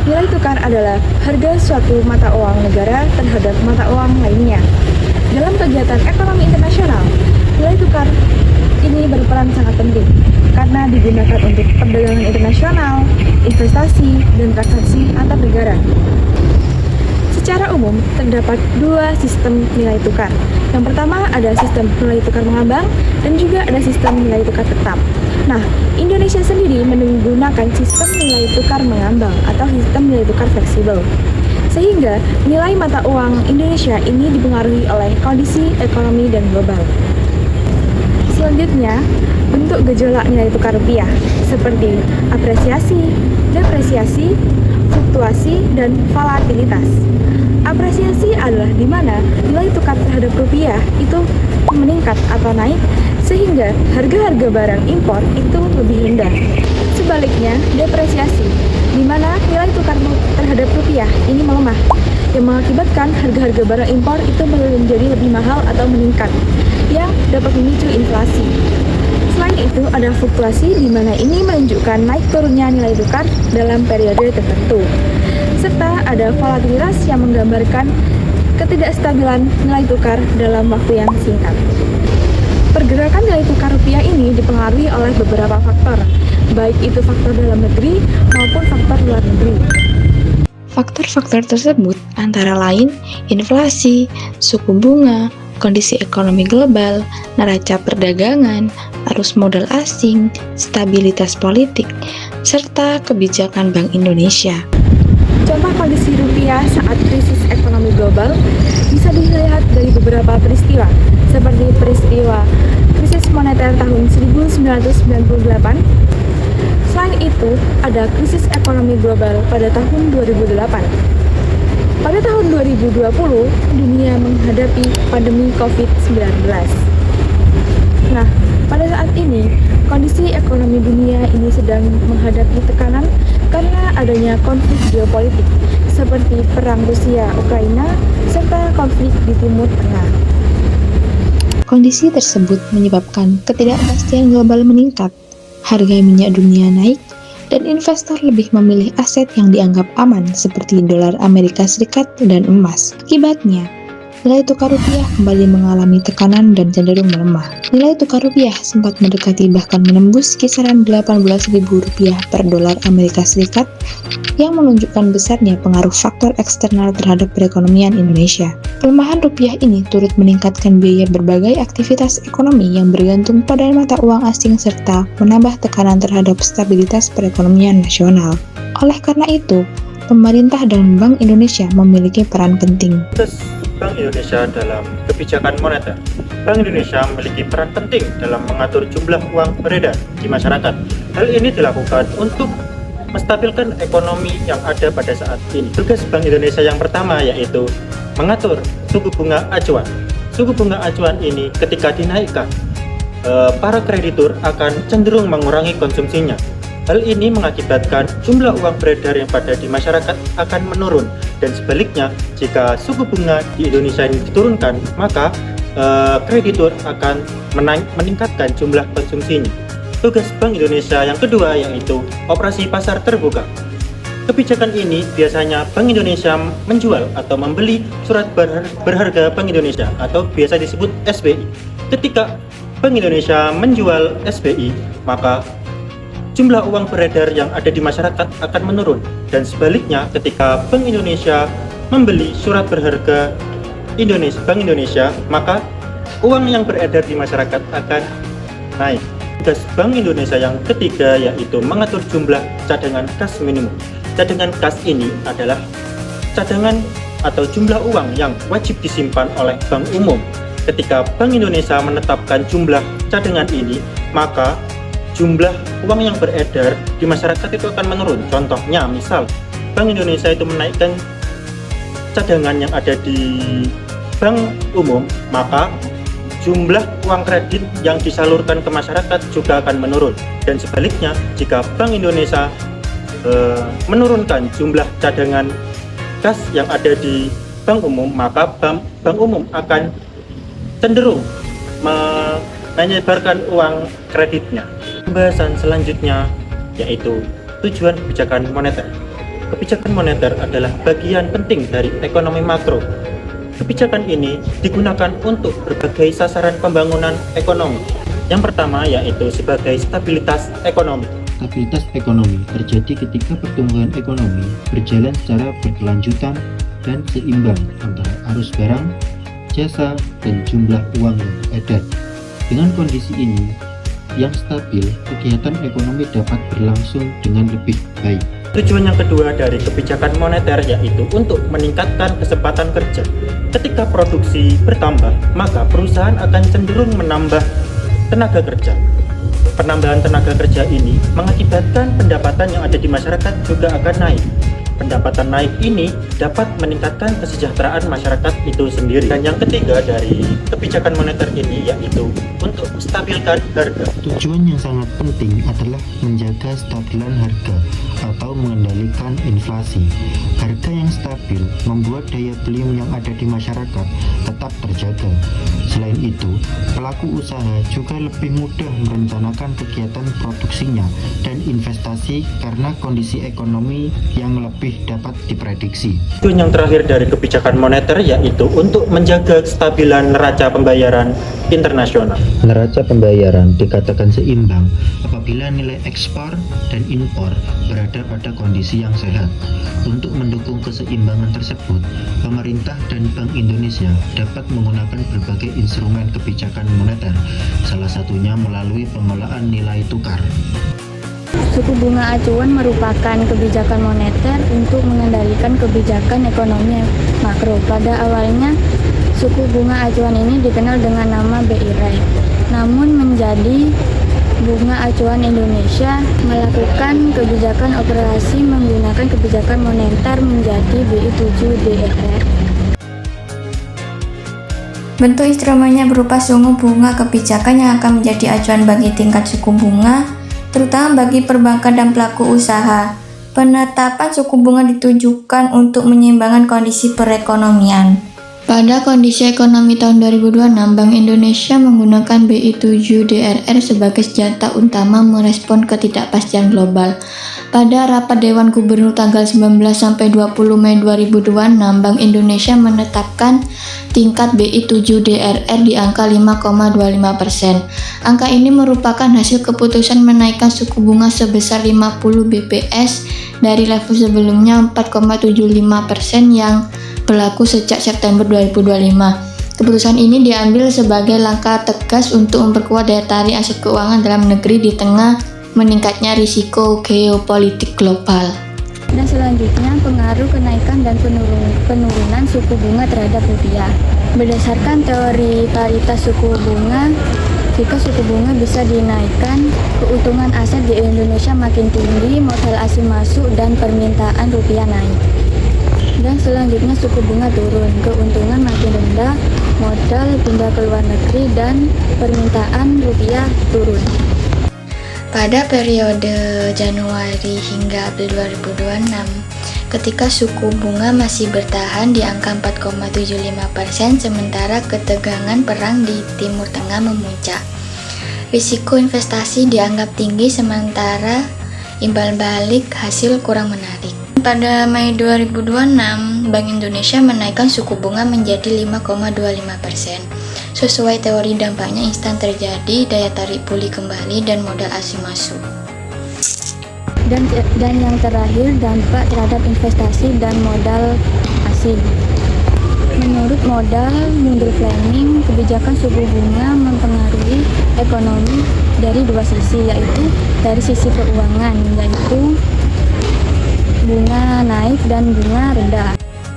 Nilai tukar adalah harga suatu mata uang negara terhadap mata uang lainnya. Dalam kegiatan ekonomi internasional, nilai tukar ini berperan sangat penting karena digunakan untuk perdagangan internasional, investasi, dan transaksi antar negara. Secara umum, terdapat dua sistem nilai tukar. Yang pertama ada sistem nilai tukar mengambang dan juga ada sistem nilai tukar tetap. Nah, Indonesia sendiri menggunakan sistem nilai tukar mengambang atau sistem nilai tukar fleksibel. Sehingga nilai mata uang Indonesia ini dipengaruhi oleh kondisi ekonomi dan global. Selanjutnya, bentuk gejolak nilai tukar rupiah seperti apresiasi, depresiasi, fluktuasi, dan volatilitas. Apresiasi adalah di mana nilai tukar terhadap rupiah itu meningkat atau naik sehingga harga-harga barang impor itu lebih rendah. Sebaliknya, depresiasi di mana nilai tukar terhadap rupiah ini melemah yang mengakibatkan harga-harga barang impor itu menjadi lebih mahal atau meningkat yang dapat memicu inflasi. Selain itu, ada fluktuasi di mana ini menunjukkan naik turunnya nilai tukar dalam periode tertentu. Serta ada volatilitas yang menggambarkan ketidakstabilan nilai tukar dalam waktu yang singkat. Pergerakan nilai tukar rupiah ini dipengaruhi oleh beberapa faktor, baik itu faktor dalam negeri maupun faktor luar negeri. Faktor-faktor tersebut antara lain inflasi, suku bunga, kondisi ekonomi global, neraca perdagangan, arus modal asing, stabilitas politik, serta kebijakan Bank Indonesia. Contoh kondisi rupiah saat krisis ekonomi global bisa dilihat dari beberapa peristiwa, seperti peristiwa krisis moneter tahun 1998. Selain itu, ada krisis ekonomi global pada tahun 2008. Pada tahun 2020, dunia menghadapi pandemi COVID-19. Nah, pada saat ini, kondisi ekonomi dunia ini sedang menghadapi tekanan karena adanya konflik geopolitik seperti perang Rusia-Ukraina serta konflik di Timur Tengah. Kondisi tersebut menyebabkan ketidakpastian global meningkat, harga minyak dunia naik, dan investor lebih memilih aset yang dianggap aman seperti dolar Amerika Serikat dan emas. Akibatnya, nilai tukar rupiah kembali mengalami tekanan dan cenderung melemah. Nilai tukar rupiah sempat mendekati bahkan menembus kisaran Rp18.000 per dolar Amerika Serikat yang menunjukkan besarnya pengaruh faktor eksternal terhadap perekonomian Indonesia. Pelemahan rupiah ini turut meningkatkan biaya berbagai aktivitas ekonomi yang bergantung pada mata uang asing serta menambah tekanan terhadap stabilitas perekonomian nasional. Oleh karena itu, pemerintah dan Bank Indonesia memiliki peran penting. Bank Indonesia dalam kebijakan moneter. Bank Indonesia memiliki peran penting dalam mengatur jumlah uang beredar di masyarakat. Hal ini dilakukan untuk menstabilkan ekonomi yang ada pada saat ini. Tugas Bank Indonesia yang pertama yaitu mengatur suku bunga acuan. Suku bunga acuan ini ketika dinaikkan, para kreditur akan cenderung mengurangi konsumsinya. Hal ini mengakibatkan jumlah uang beredar yang ada di masyarakat akan menurun, dan sebaliknya jika suku bunga di Indonesia ini diturunkan, maka kreditur akan meningkatkan jumlah konsumsinya. Tugas Bank Indonesia yang kedua yaitu operasi pasar terbuka. Kebijakan ini biasanya Bank Indonesia menjual atau membeli surat berharga Bank Indonesia atau biasa disebut SBI. Ketika Bank Indonesia menjual SBI, maka jumlah uang beredar yang ada di masyarakat akan menurun, dan sebaliknya ketika Bank Indonesia membeli surat berharga Bank Indonesia, maka uang yang beredar di masyarakat akan naik. Tugas Bank Indonesia yang ketiga yaitu mengatur jumlah cadangan kas minimum. Cadangan kas ini adalah cadangan atau jumlah uang yang wajib disimpan oleh bank umum. Ketika Bank Indonesia menetapkan jumlah cadangan ini, maka jumlah uang yang beredar di masyarakat itu akan menurun. Contohnya, misal Bank Indonesia itu menaikkan cadangan yang ada di bank umum, maka jumlah uang kredit yang disalurkan ke masyarakat juga akan menurun. Dan sebaliknya, jika Bank Indonesia menurunkan jumlah cadangan kas yang ada di bank umum, maka bank umum akan cenderung menyebarkan uang kreditnya. Pembahasan selanjutnya yaitu tujuan kebijakan moneter. kebijakan moneter adalah bagian penting dari ekonomi makro. Kebijakan ini digunakan untuk berbagai sasaran pembangunan ekonomi. Yang pertama yaitu sebagai stabilitas ekonomi. Stabilitas ekonomi terjadi ketika pertumbuhan ekonomi berjalan secara berkelanjutan dan seimbang antara arus barang, jasa, dan jumlah uang yang beredar. Dengan kondisi ini yang stabil, kegiatan ekonomi dapat berlangsung dengan lebih baik. Tujuan yang kedua dari kebijakan moneter yaitu untuk meningkatkan kesempatan kerja. Ketika produksi bertambah, maka perusahaan akan cenderung menambah tenaga kerja. Penambahan tenaga kerja ini mengakibatkan pendapatan yang ada di masyarakat juga akan naik. Pendapatan naik ini dapat meningkatkan kesejahteraan masyarakat itu sendiri. Dan yang ketiga dari kebijakan moneter ini yaitu untuk menstabilkan harga. Tujuan yang sangat penting adalah menjaga stabilan harga atau mengendalikan inflasi. Harga yang stabil membuat daya beli yang ada di masyarakat tetap terjaga. Selain itu, pelaku usaha juga lebih mudah merencanakan kegiatan produksinya dan investasi karena kondisi ekonomi yang lebih dapat diprediksi. Tujuan yang terakhir dari kebijakan moneter yaitu untuk menjaga kestabilan neraca pembayaran internasional. Neraca pembayaran dikatakan seimbang apabila nilai ekspor dan impor berada pada kondisi yang sehat. Untuk mendukung keseimbangan tersebut, pemerintah dan Bank Indonesia dapat menggunakan berbagai instrumen kebijakan moneter, salah satunya melalui pengelolaan nilai tukar. Suku bunga acuan merupakan kebijakan moneter untuk mengendalikan kebijakan ekonomi makro. Pada awalnya, suku bunga acuan ini dikenal dengan nama BI Rate. Namun menjadi bunga acuan Indonesia melakukan kebijakan operasi menggunakan kebijakan moneter menjadi BI 7 DRR. Bentuk instrumennya berupa sungguh bunga kebijakan yang akan menjadi acuan bagi tingkat suku bunga, terutama bagi perbankan dan pelaku usaha. Penetapan suku bunga ditujukan untuk menyeimbangkan kondisi perekonomian. Pada kondisi ekonomi tahun 2026, Bank Indonesia menggunakan BI 7 DRR sebagai senjata utama merespon ketidakpastian global. Pada rapat Dewan Gubernur tanggal 19-20 Mei 2026, Bank Indonesia menetapkan tingkat BI 7 DRR di angka 5,25%. Angka ini merupakan hasil keputusan menaikkan suku bunga sebesar 50 BPS dari level sebelumnya 4,75% yang berlaku sejak September 2025. Keputusan ini diambil sebagai langkah tegas untuk memperkuat daya tarik aset keuangan dalam negeri di tengah meningkatnya risiko geopolitik global. Dan selanjutnya, pengaruh kenaikan dan penurunan suku bunga terhadap rupiah. Berdasarkan teori paritas suku bunga, jika suku bunga bisa dinaikkan, keuntungan aset di Indonesia makin tinggi, modal asing masuk, dan permintaan rupiah naik. Dan selanjutnya suku bunga turun, keuntungan makin rendah, modal pindah ke luar negeri, dan permintaan rupiah turun. Pada periode Januari hingga April 2026, ketika suku bunga masih bertahan di angka 4,75%, sementara ketegangan perang di Timur Tengah memuncak. Risiko investasi dianggap tinggi, sementara imbal balik hasil kurang menarik. Pada Mei 2026, Bank Indonesia menaikkan suku bunga menjadi 5,25%. Sesuai teori dampaknya instan terjadi, daya tarik pulih kembali, dan modal asing masuk. Dan yang terakhir, dampak terhadap investasi dan modal asing. Menurut modal mundur Fleming, kebijakan suku bunga mempengaruhi ekonomi dari dua sisi, yaitu dari sisi keuangan, yaitu bunga naik dan bunga rendah.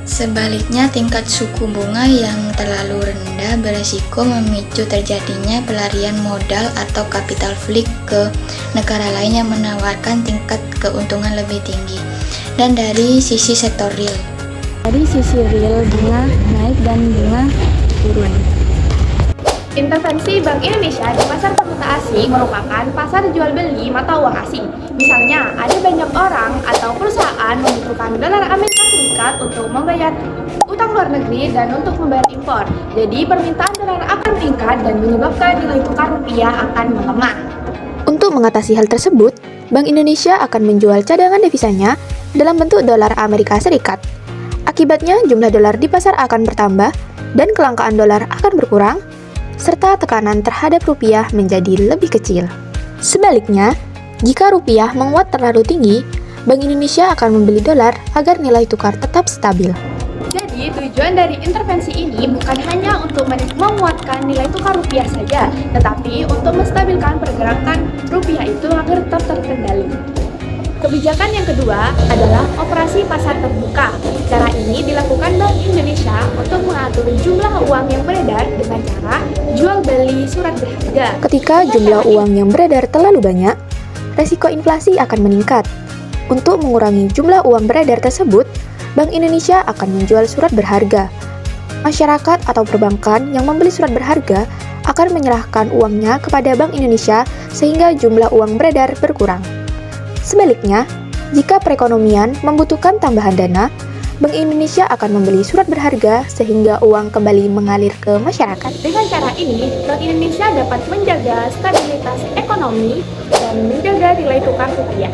Sebaliknya, tingkat suku bunga yang terlalu rendah beresiko memicu terjadinya pelarian modal atau capital flight ke negara lain yang menawarkan tingkat keuntungan lebih tinggi. Dan dari sisi sektor real, Dari sisi real, bunga naik dan bunga turun. Intervensi Bank Indonesia di pasar valuta asing merupakan pasar jual beli mata uang asing. Misalnya, ada banyak orang atau perusahaan membutuhkan dolar Amerika Serikat untuk membayar utang luar negeri dan untuk membayar impor. Jadi, permintaan dolar akan meningkat dan menyebabkan nilai tukar rupiah akan melemah. Untuk mengatasi hal tersebut, Bank Indonesia akan menjual cadangan devisanya dalam bentuk dolar Amerika Serikat. Akibatnya, jumlah dolar di pasar akan bertambah dan kelangkaan dolar akan berkurang, serta tekanan terhadap rupiah menjadi lebih kecil. Sebaliknya, jika rupiah menguat terlalu tinggi, Bank Indonesia akan membeli dolar agar nilai tukar tetap stabil. Jadi, tujuan dari intervensi ini bukan hanya untuk menguatkan nilai tukar rupiah saja, tetapi untuk menstabilkan pergerakan rupiah itu agar tetap terkendali. Kebijakan yang kedua adalah operasi pasar terbuka. Cara ini dilakukan Bank Indonesia untuk mengatur jumlah uang yang beredar dengan cara jual beli surat berharga. Ketika jumlah uang yang beredar terlalu banyak, resiko inflasi akan meningkat. Untuk mengurangi jumlah uang beredar tersebut, Bank Indonesia akan menjual surat berharga. Masyarakat atau perbankan yang membeli surat berharga akan menyerahkan uangnya kepada Bank Indonesia sehingga jumlah uang beredar berkurang. Sebaliknya, jika perekonomian membutuhkan tambahan dana, Bank Indonesia akan membeli surat berharga sehingga uang kembali mengalir ke masyarakat. Dengan cara ini, Bank Indonesia dapat menjaga stabilitas ekonomi dan menjaga nilai tukar rupiah.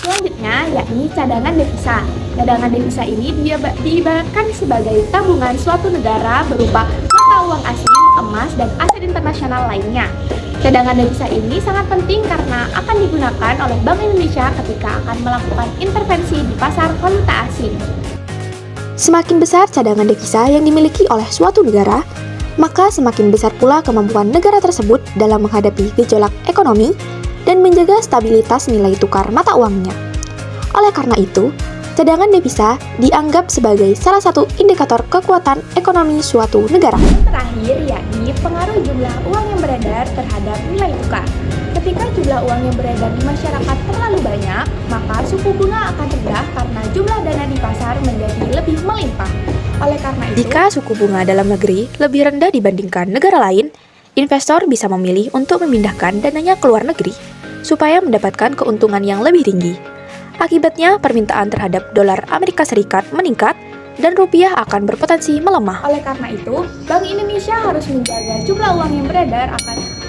Selanjutnya, yakni cadangan devisa. Cadangan devisa ini diibaratkan sebagai tabungan suatu negara berupa mata uang asing, emas, dan aset internasional lainnya. Cadangan devisa ini sangat penting karena akan digunakan oleh Bank Indonesia ketika akan melakukan intervensi di pasar valuta asing. Semakin besar cadangan devisa yang dimiliki oleh suatu negara, maka semakin besar pula kemampuan negara tersebut dalam menghadapi gejolak ekonomi dan menjaga stabilitas nilai tukar mata uangnya. Oleh karena itu, cadangan devisa dianggap sebagai salah satu indikator kekuatan ekonomi suatu negara. Terakhir, yakni pengaruh jumlah uang yang beredar terhadap nilai tukar. Ketika jumlah uang yang beredar di masyarakat terlalu banyak, maka suku bunga akan rendah karena jumlah dana di pasar menjadi lebih melimpah. Oleh karena itu, Jika suku bunga dalam negeri lebih rendah dibandingkan negara lain, investor bisa memilih untuk memindahkan dananya ke luar negeri supaya mendapatkan keuntungan yang lebih tinggi. Akibatnya, permintaan terhadap dolar Amerika Serikat meningkat dan rupiah akan berpotensi melemah. Oleh karena itu, Bank Indonesia harus menjaga jumlah uang yang beredar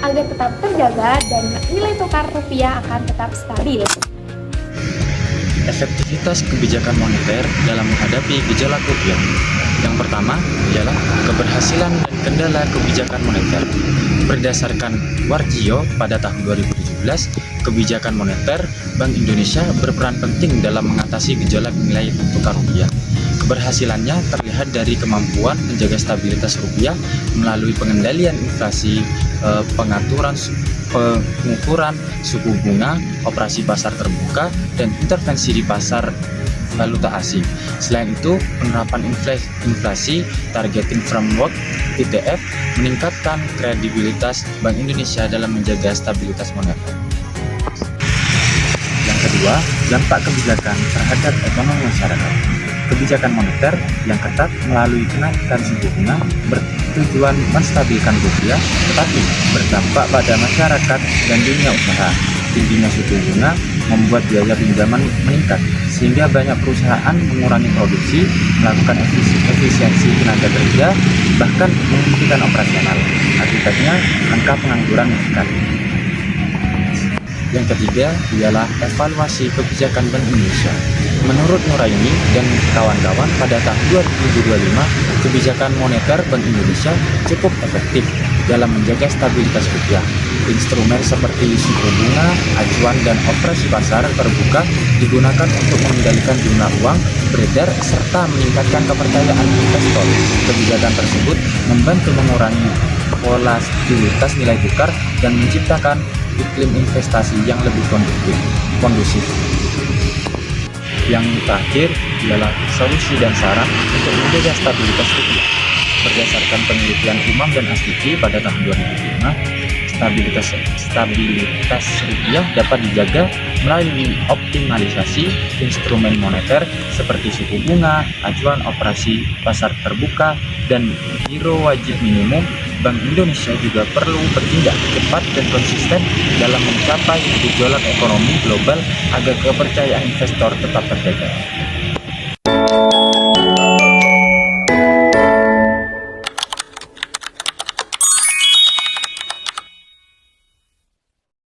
agar tetap terjaga dan nilai tukar rupiah akan tetap stabil. Efektivitas kebijakan moneter dalam menghadapi gejolak rupiah. Yang pertama ialah keberhasilan dan kendala kebijakan moneter. Berdasarkan Warjio pada tahun 2017, kebijakan moneter Bank Indonesia berperan penting dalam mengatasi gejolak nilai tukar rupiah. Keberhasilannya terlihat dari kemampuan menjaga stabilitas rupiah melalui pengendalian inflasi, pengukuran suku bunga, operasi pasar terbuka, dan intervensi di pasar valuta asing. Selain itu, penerapan inflasi targeting framework (ITF) meningkatkan kredibilitas Bank Indonesia dalam menjaga stabilitas moneter. Yang kedua, dampak kebijakan terhadap ekonomi masyarakat. Kebijakan moneter yang ketat melalui kenaikan suku bunga bertujuan menstabilkan rupiah, tetapi berdampak pada masyarakat dan dunia usaha. Tingginya suku bunga membuat biaya pinjaman meningkat, sehingga banyak perusahaan mengurangi produksi, melakukan efisiensi tenaga kerja, bahkan menghentikan operasional. Akibatnya, angka pengangguran meningkat. Yang ketiga ialah evaluasi kebijakan Bank Indonesia. Menurut Nuraini dan kawan-kawan, pada tahun 2025, kebijakan moneter Bank Indonesia cukup efektif dalam menjaga stabilitas rupiah. Instrumen seperti suku bunga, acuan, dan operasi pasar terbuka digunakan untuk mengendalikan jumlah uang beredar serta meningkatkan kepercayaan investor. Kebijakan tersebut membantu mengurangi volatilitas nilai tukar dan menciptakan iklim investasi yang lebih kondusif. Yang terakhir adalah solusi dan saran untuk menjaga stabilitas rupiah. Berdasarkan penelitian Umam dan Astiki pada tahun 2005, stabilitas rupiah dapat dijaga melalui optimalisasi instrumen moneter seperti suku bunga, acuan operasi pasar terbuka, dan giro wajib minimum. Bank Indonesia juga perlu bertindak cepat dan konsisten dalam mencapai gejolak ekonomi global agar kepercayaan investor tetap terjaga.